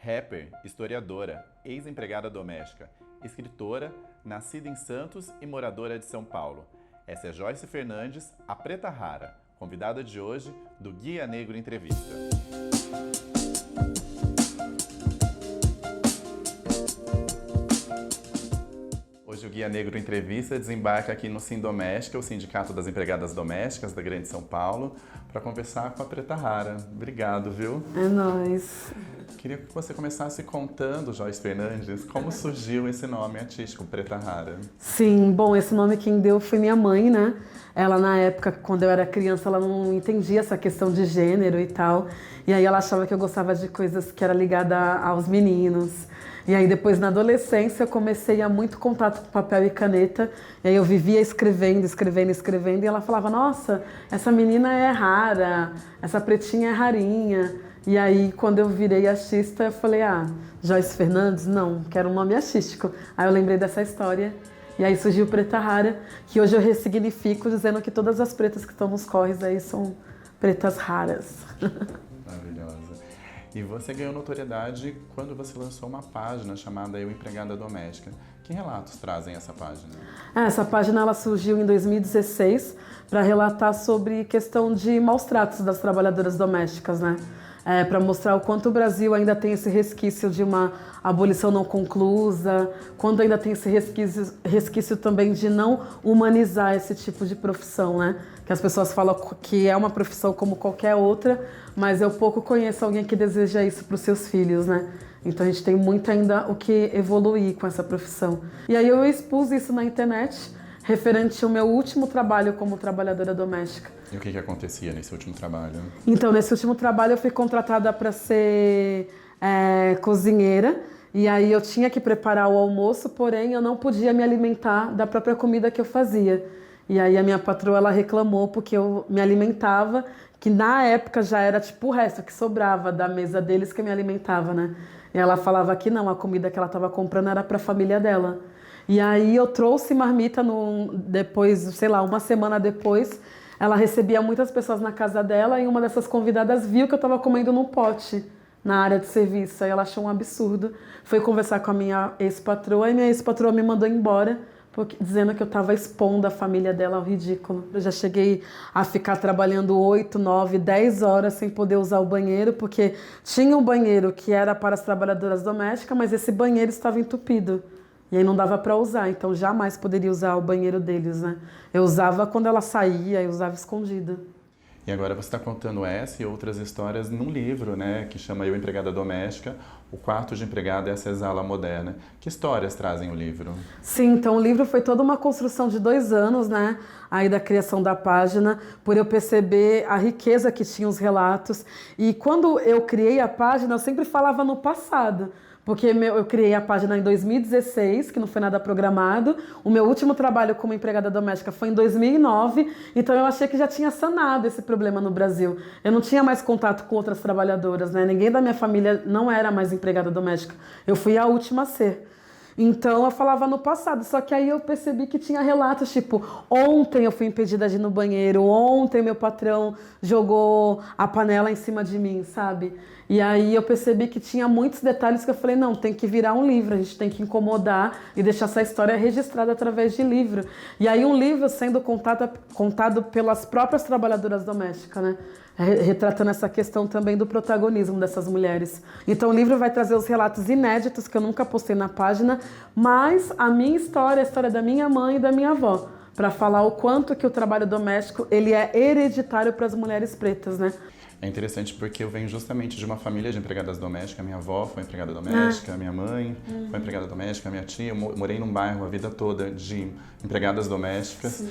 Rapper, historiadora, ex-empregada doméstica, escritora, nascida em Santos e moradora de São Paulo. Essa é Joyce Fernandes, a Preta Rara, convidada de hoje do Guia Negro Entrevista. Hoje o Guia Negro Entrevista desembarca aqui no Sindoméstica, o Sindicato das Empregadas Domésticas da Grande São Paulo, para conversar com a Preta Rara. Obrigado, viu? É nóis. Queria que você começasse contando, Joyce Fernandes, como surgiu esse nome artístico, Preta Rara. Sim, bom, esse nome quem deu foi minha mãe, né? Ela, na época, quando eu era criança, ela não entendia essa questão de gênero e tal. E aí ela achava que eu gostava de coisas que era ligada aos meninos. E aí depois, na adolescência, eu comecei a muito contato com papel e caneta. E aí eu vivia escrevendo. E ela falava, nossa, essa menina é rara, essa pretinha é rarinha. E aí, quando eu virei artista, eu falei, Joyce Fernandes? Não, quero um nome artístico. Aí eu lembrei dessa história. E aí surgiu Preta Rara, que hoje eu ressignifico dizendo que todas as pretas que estão nos corres aí são pretas raras. Maravilhosa. E você ganhou notoriedade quando você lançou uma página chamada Eu Empregada Doméstica. Que relatos trazem essa página? Essa página ela surgiu em 2016 para relatar sobre questão de maus tratos das trabalhadoras domésticas, né? Para mostrar o quanto o Brasil ainda tem esse resquício de uma abolição não conclusa, quando ainda tem esse resquício também de não humanizar esse tipo de profissão, né? Que as pessoas falam que é uma profissão como qualquer outra, mas eu pouco conheço alguém que deseja isso para os seus filhos, né? Então a gente tem muito ainda o que evoluir com essa profissão. E aí eu expus isso na internet, referente ao meu último trabalho como trabalhadora doméstica. E o que acontecia nesse último trabalho? Então, nesse último trabalho eu fui contratada para ser cozinheira. E aí eu tinha que preparar o almoço, porém eu não podia me alimentar da própria comida que eu fazia. E aí a minha patroa ela reclamou porque eu me alimentava, que na época já era tipo o resto que sobrava da mesa deles que eu me alimentava, né? E ela falava que não, a comida que ela estava comprando era para a família dela. E aí eu trouxe marmita depois, sei lá, uma semana depois, ela recebia muitas pessoas na casa dela e uma dessas convidadas viu que eu estava comendo num pote na área de serviço. Aí ela achou um absurdo, foi conversar com a minha ex-patroa e minha ex-patroa me mandou embora, dizendo que eu estava expondo a família dela ao ridículo. Eu já cheguei a ficar trabalhando 8, 9, 10 horas sem poder usar o banheiro, porque tinha um banheiro que era para as trabalhadoras domésticas, mas esse banheiro estava entupido. E aí não dava para usar, então jamais poderia usar o banheiro deles, né? Eu usava quando ela saía, eu usava escondida. E agora você está contando essa e outras histórias num livro, né? Que chama Eu Empregada Doméstica, o quarto de empregada é a senzala moderna. Que histórias trazem o livro? Sim, então o livro foi toda uma construção de 2 anos, né? Aí da criação da página, por eu perceber a riqueza que tinha os relatos. E quando eu criei a página, eu sempre falava no passado. Porque eu criei a página em 2016, que não foi nada programado. O meu último trabalho como empregada doméstica foi em 2009. Então eu achei que já tinha sanado esse problema no Brasil. Eu não tinha mais contato com outras trabalhadoras, né? Ninguém da minha família não era mais empregada doméstica. Eu fui a última a ser. Então eu falava no passado, só que aí eu percebi que tinha relatos tipo, ontem eu fui impedida de ir no banheiro, ontem meu patrão jogou a panela em cima de mim, sabe? E aí eu percebi que tinha muitos detalhes que eu falei, não, tem que virar um livro, a gente tem que incomodar e deixar essa história registrada através de livro. E aí um livro sendo contado pelas próprias trabalhadoras domésticas, né? Retratando essa questão também do protagonismo dessas mulheres. Então o livro vai trazer os relatos inéditos que eu nunca postei na página, mas a minha história, a história da minha mãe e da minha avó, para falar o quanto que o trabalho doméstico ele é hereditário para as mulheres pretas, né? É interessante porque eu venho justamente de uma família de empregadas domésticas. Minha avó foi empregada doméstica, minha mãe foi empregada doméstica, minha tia. Eu morei num bairro a vida toda de empregadas domésticas.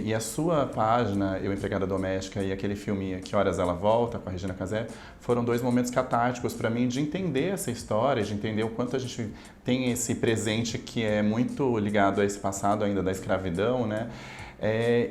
E a sua página, Eu Empregada Doméstica, e aquele filme Que Horas Ela Volta, com a Regina Casé, foram 2 momentos catárticos para mim de entender essa história, de entender o quanto a gente tem esse presente que é muito ligado a esse passado ainda da escravidão, né?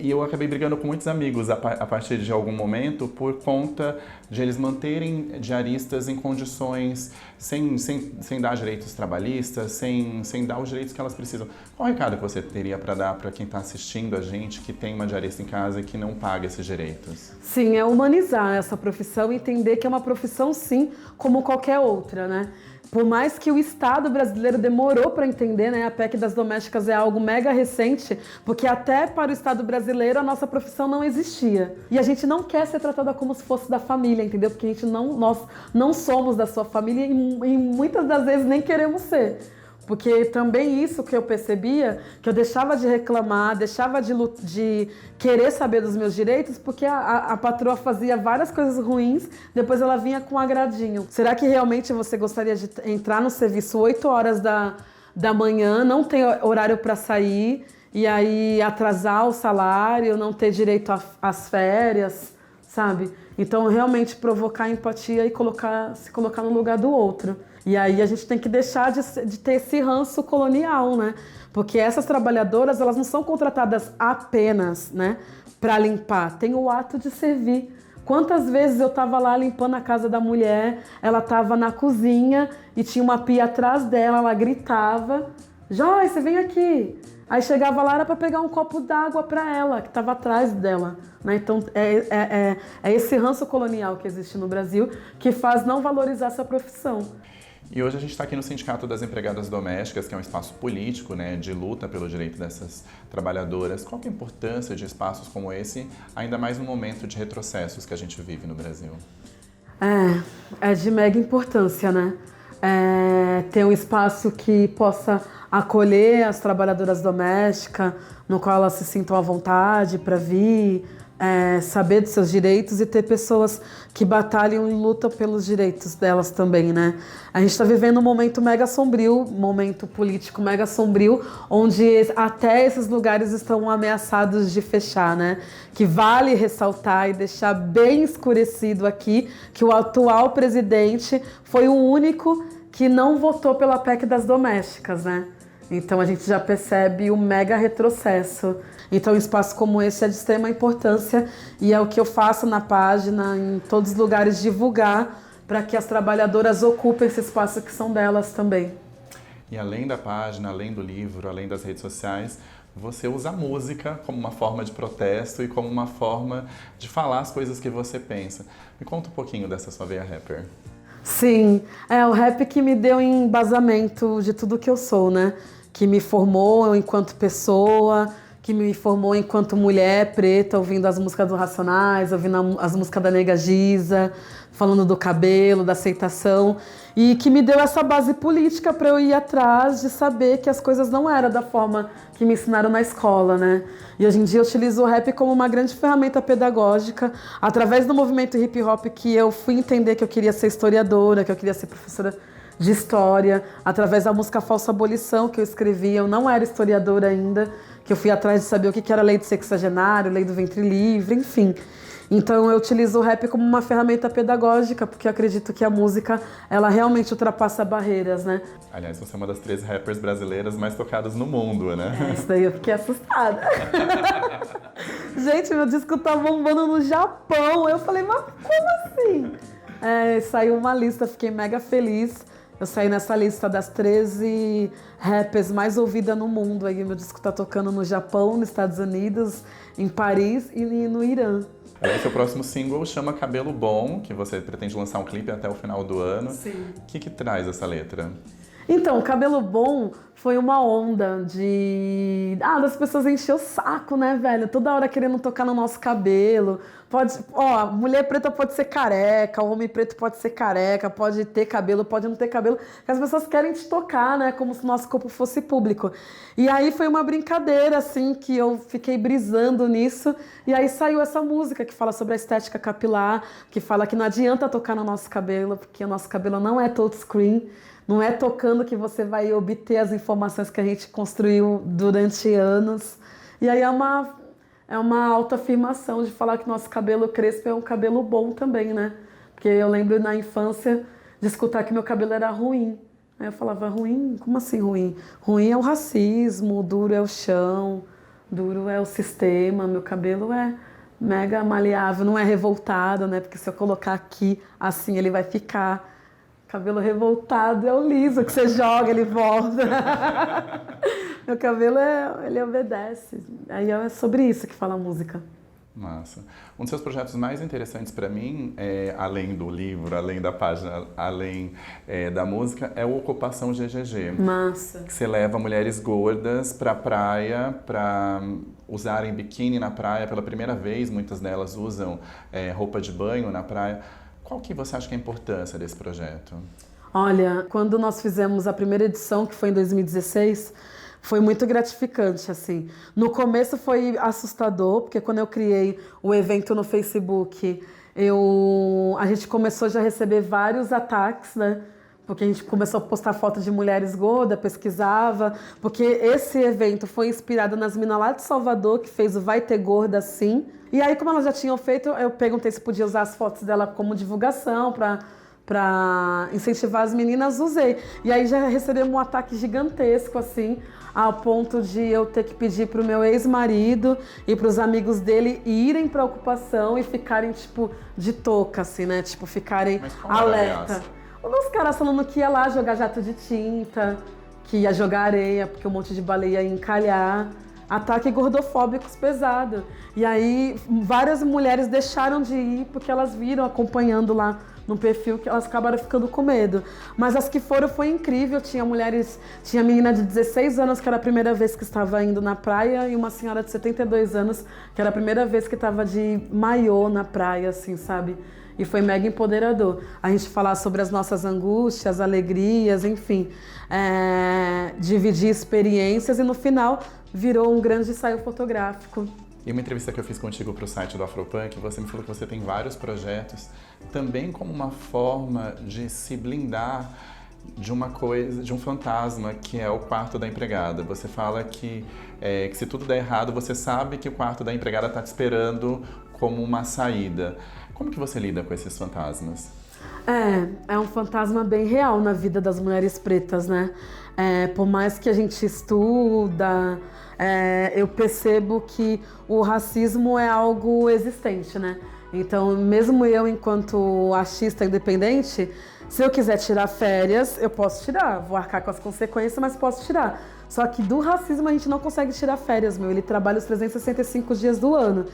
E eu acabei brigando com muitos amigos a partir de algum momento por conta de eles manterem diaristas em condições sem dar direitos trabalhistas, sem dar os direitos que elas precisam. Qual o recado que você teria para dar para quem está assistindo a gente, que tem uma diarista em casa e que não paga esses direitos? Sim, é humanizar essa profissão e entender que é uma profissão, sim, como qualquer outra, né? Por mais que o Estado brasileiro demorou para entender, né? A PEC das domésticas é algo mega recente, porque até para o Estado brasileiro a nossa profissão não existia. E a gente não quer ser tratada como se fosse da família, entendeu? Porque nós não somos da sua família e muitas das vezes nem queremos ser. Porque também isso que eu percebia, que eu deixava de reclamar, deixava de querer saber dos meus direitos, porque a patroa fazia várias coisas ruins, depois ela vinha com um agradinho. Será que realmente você gostaria de entrar no serviço 8 horas da manhã, não ter horário para sair, e aí atrasar o salário, não ter direito às férias, sabe? Então, realmente provocar empatia e se colocar no lugar do outro. E aí a gente tem que deixar de ter esse ranço colonial, né? Porque essas trabalhadoras, elas não são contratadas apenas, né, para limpar. Tem o ato de servir. Quantas vezes eu estava lá limpando a casa da mulher, ela estava na cozinha e tinha uma pia atrás dela, ela gritava, Joyce, vem aqui. Aí chegava lá, era para pegar um copo d'água para ela, que estava atrás dela. Né? Então, é esse ranço colonial que existe no Brasil que faz não valorizar essa profissão. E hoje a gente está aqui no Sindicato das Empregadas Domésticas, que é um espaço político, né, de luta pelo direito dessas trabalhadoras. Qual que é a importância de espaços como esse, ainda mais no momento de retrocessos que a gente vive no Brasil? É de mega importância, né? Ter um espaço que possa acolher as trabalhadoras domésticas, no qual elas se sintam à vontade para vir, saber dos seus direitos e ter pessoas que batalham e lutam pelos direitos delas também, né? A gente está vivendo um momento mega sombrio, momento político mega sombrio, onde até esses lugares estão ameaçados de fechar, né? Que vale ressaltar e deixar bem escurecido aqui que o atual presidente foi o único que não votou pela PEC das domésticas, né? Então a gente já percebe o mega retrocesso. Então um espaço como esse é de extrema importância e é o que eu faço na página, em todos os lugares, divulgar para que as trabalhadoras ocupem esse espaço que são delas também. E além da página, além do livro, além das redes sociais, você usa a música como uma forma de protesto e como uma forma de falar as coisas que você pensa. Me conta um pouquinho dessa sua veia rapper. Sim, é o rap que me deu embasamento de tudo que eu sou, né? Que me formou enquanto pessoa, que me formou enquanto mulher preta, ouvindo as músicas do Racionais, ouvindo as músicas da Nega Giza, falando do cabelo, da aceitação, e que me deu essa base política para eu ir atrás de saber que as coisas não eram da forma que me ensinaram na escola, né? E hoje em dia eu utilizo o rap como uma grande ferramenta pedagógica, através do movimento hip hop que eu fui entender que eu queria ser historiadora, que eu queria ser professora de história, através da música Falsa Abolição que eu escrevi, eu não era historiadora ainda, que eu fui atrás de saber o que era lei do sexagenário, lei do ventre livre, enfim. Então eu utilizo o rap como uma ferramenta pedagógica, porque eu acredito que a música, ela realmente ultrapassa barreiras, né? Aliás, você é uma das 13 rappers brasileiras mais tocadas no mundo, né? Isso daí eu fiquei assustada. Gente, meu disco tá bombando no Japão. Eu falei, mas como assim? Saiu uma lista, fiquei mega feliz. Eu saí nessa lista das 13 rappers mais ouvidas no mundo. Aí meu disco tá tocando no Japão, nos Estados Unidos, em Paris e no Irã. Aliás, seu próximo single chama Cabelo Bom, que você pretende lançar um clipe até o final do ano. Sim. O que traz essa letra? Então, Cabelo Bom foi uma onda das pessoas encher o saco, né, velho? Toda hora querendo tocar no nosso cabelo. Mulher preta pode ser careca, o homem preto pode ser careca, pode ter cabelo, pode não ter cabelo. As pessoas querem te tocar, né? Como se o nosso corpo fosse público. E aí foi uma brincadeira, assim, que eu fiquei brisando nisso. E aí saiu essa música que fala sobre a estética capilar, que fala que não adianta tocar no nosso cabelo, porque o nosso cabelo não é touchscreen. Não é tocando que você vai obter as informações que a gente construiu durante anos. E aí é uma autoafirmação de falar que nosso cabelo crespo é um cabelo bom também, né? Porque eu lembro na infância de escutar que meu cabelo era ruim. Aí eu falava, ruim? Como assim ruim? Ruim é o racismo, duro é o chão, Duro é o sistema, meu cabelo é mega maleável, não é revoltado, né? Porque se eu colocar aqui, assim, ele vai ficar. Cabelo revoltado é o liso, que você joga, ele volta. Meu cabelo, ele obedece. Aí é sobre isso que fala a música. Massa. Um dos seus projetos mais interessantes para mim, além do livro, além da página, além da música, é o Ocupação GGG. Massa. Que você leva mulheres gordas para a praia, para usarem biquíni na praia pela primeira vez. Muitas delas usam roupa de banho na praia. Qual que você acha que é a importância desse projeto? Olha, quando nós fizemos a primeira edição, que foi em 2016, foi muito gratificante, assim. No começo foi assustador, porque quando eu criei o evento no Facebook, a gente começou já a receber vários ataques, né? Porque a gente começou a postar foto de mulheres gordas, pesquisava, porque esse evento foi inspirado nas minas lá de Salvador, que fez o Vai Ter Gorda Sim. E aí, como elas já tinham feito, eu perguntei se podia usar as fotos dela como divulgação, para incentivar as meninas, usei. E aí já recebemos um ataque gigantesco, assim, ao ponto de eu ter que pedir pro meu ex-marido e pros amigos dele irem pra ocupação e ficarem, tipo, de touca, assim, né? Tipo, ficarem alerta. Os caras falando que ia lá jogar jato de tinta, que ia jogar areia, porque um monte de baleia ia encalhar. Ataque gordofóbicos pesado. E aí, várias mulheres deixaram de ir porque elas viram, acompanhando lá no perfil, que elas acabaram ficando com medo. Mas as que foram foi incrível. Tinha menina de 16 anos, que era a primeira vez que estava indo na praia, e uma senhora de 72 anos, que era a primeira vez que estava de maiô na praia, assim, sabe? E foi mega empoderador. A gente falar sobre as nossas angústias, alegrias, enfim. Dividir experiências e no final virou um grande ensaio fotográfico. E uma entrevista que eu fiz contigo para o site do Afropunk, você me falou que você tem vários projetos, também como uma forma de se blindar de uma coisa, de um fantasma que é o quarto da empregada. Você fala que se tudo der errado, você sabe que o quarto da empregada está te esperando como uma saída. Como que você lida com esses fantasmas? É um fantasma bem real na vida das mulheres pretas, né? Por mais que a gente estuda, eu percebo que o racismo é algo existente, né? Então, mesmo eu, enquanto artista independente, se eu quiser tirar férias, eu posso tirar. Vou arcar com as consequências, mas posso tirar. Só que do racismo a gente não consegue tirar férias, meu. Ele trabalha os 365 dias do ano.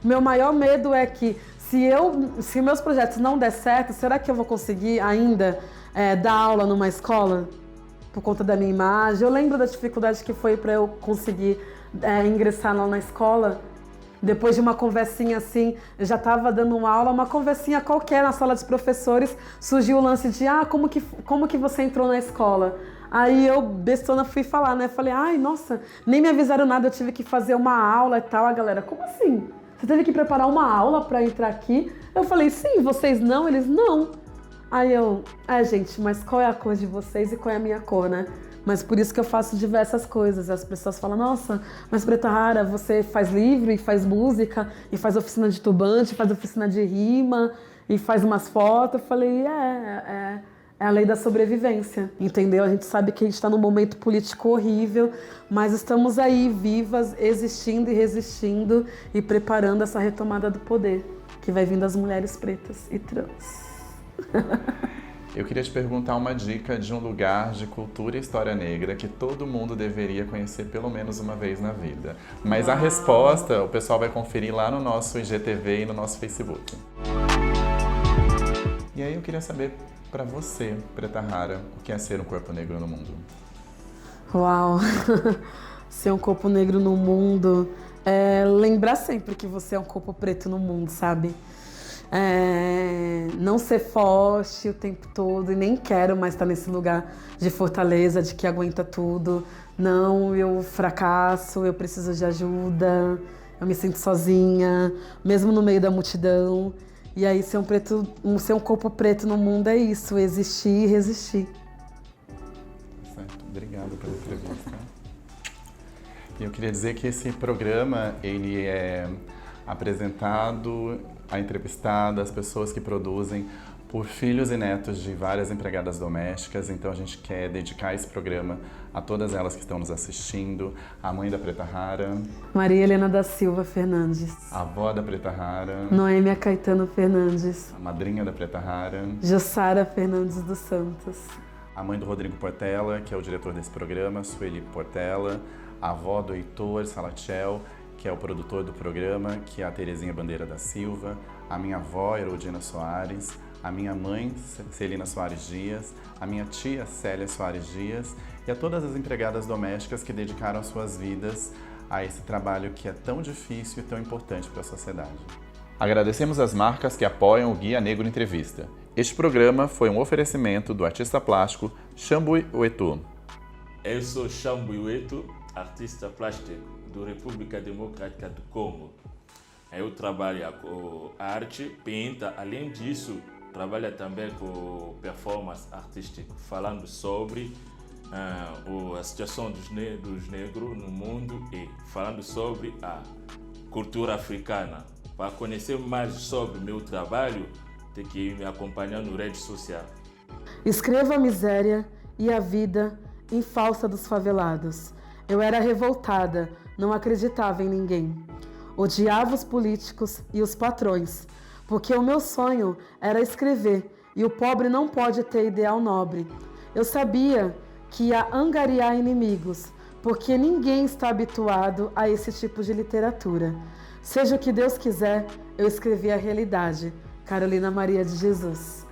O meu maior medo é que se meus projetos não der certo, será que eu vou conseguir ainda dar aula numa escola? Por conta da minha imagem. Eu lembro da dificuldade que foi para eu conseguir ingressar lá na escola. Depois de uma conversinha assim, eu já estava dando uma aula, uma conversinha qualquer na sala dos professores, surgiu o lance de, como que você entrou na escola? Aí eu, bestona, fui falar, né? Falei, ai, nossa, nem me avisaram nada, eu tive que fazer uma aula e tal. A galera, como assim? Você teve que preparar uma aula para entrar aqui? Eu falei, sim, vocês não? Eles, não. Aí eu, gente, mas qual é a cor de vocês e qual é a minha cor, né? Mas por isso que eu faço diversas coisas. As pessoas falam, nossa, mas Preta Rara, você faz livro e faz música, e faz oficina de turbante, faz oficina de rima, e faz umas fotos. Eu falei, é a lei da sobrevivência, entendeu? A gente sabe que a gente está num momento político horrível, mas estamos aí, vivas, existindo e resistindo, e preparando essa retomada do poder, que vai vir das mulheres pretas e trans. Eu queria te perguntar uma dica de um lugar de cultura e história negra que todo mundo deveria conhecer pelo menos uma vez na vida. Mas a resposta o pessoal vai conferir lá no nosso IGTV e no nosso Facebook. E aí eu queria saber para você, Preta Rara, o que é ser um corpo negro no mundo? Uau! Ser um corpo negro no mundo é lembrar sempre que você é um corpo preto no mundo, sabe? Não ser forte o tempo todo, e nem quero mais estar nesse lugar de fortaleza, de que aguenta tudo. Não, eu fracasso, eu preciso de ajuda, eu me sinto sozinha, mesmo no meio da multidão. E aí ser um corpo preto no mundo é isso, existir e resistir. Certo, obrigado pela entrevista. E eu queria dizer que esse programa, ele é apresentado, a entrevistada, as pessoas que produzem Por filhos e netos de várias empregadas domésticas, então a gente quer dedicar esse programa a todas elas que estão nos assistindo, a mãe da Preta Rara, Maria Helena da Silva Fernandes, a avó da Preta Rara, Noêmia Caetano Fernandes, a madrinha da Preta Rara, Jussara Fernandes dos Santos, a mãe do Rodrigo Portela, que é o diretor desse programa, Sueli Portela, a avó do Heitor Salatiel, que é o produtor do programa, que é a Terezinha Bandeira da Silva, a minha avó, Herodina Soares, a minha mãe, Celina Soares Dias, a minha tia, Célia Soares Dias, e a todas as empregadas domésticas que dedicaram suas vidas a esse trabalho que é tão difícil e tão importante para a sociedade. Agradecemos as marcas que apoiam o Guia Negro Entrevista. Este programa foi um oferecimento do artista plástico Shambui Uetu. Eu sou Shambui Uetu, artista plástico da República Democrática do Congo. Eu trabalho com arte, pinta, além disso, trabalho também com performance artística, falando sobre a situação dos negros no mundo e falando sobre a cultura africana. Para conhecer mais sobre o meu trabalho, tem que me acompanhar no rede social. Escreva a miséria e a vida em falsa dos favelados. Eu era revoltada, não acreditava em ninguém. Odiava os políticos e os patrões, porque o meu sonho era escrever e o pobre não pode ter ideal nobre. Eu sabia que ia angariar inimigos, porque ninguém está habituado a esse tipo de literatura. Seja o que Deus quiser, eu escrevi a realidade. Carolina Maria de Jesus.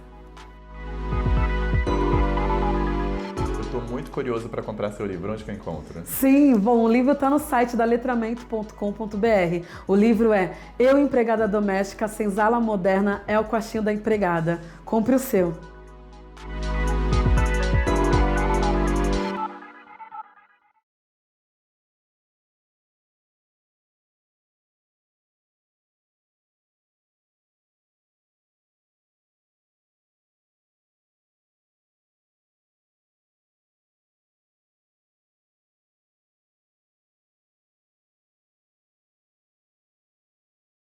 Eu estou muito curioso para comprar seu livro. Onde que eu encontro? Sim, bom, o livro está no site da letramento.com.br. O livro é Eu, Empregada Doméstica, Senzala Moderna, é o quartinho da empregada. Compre o seu.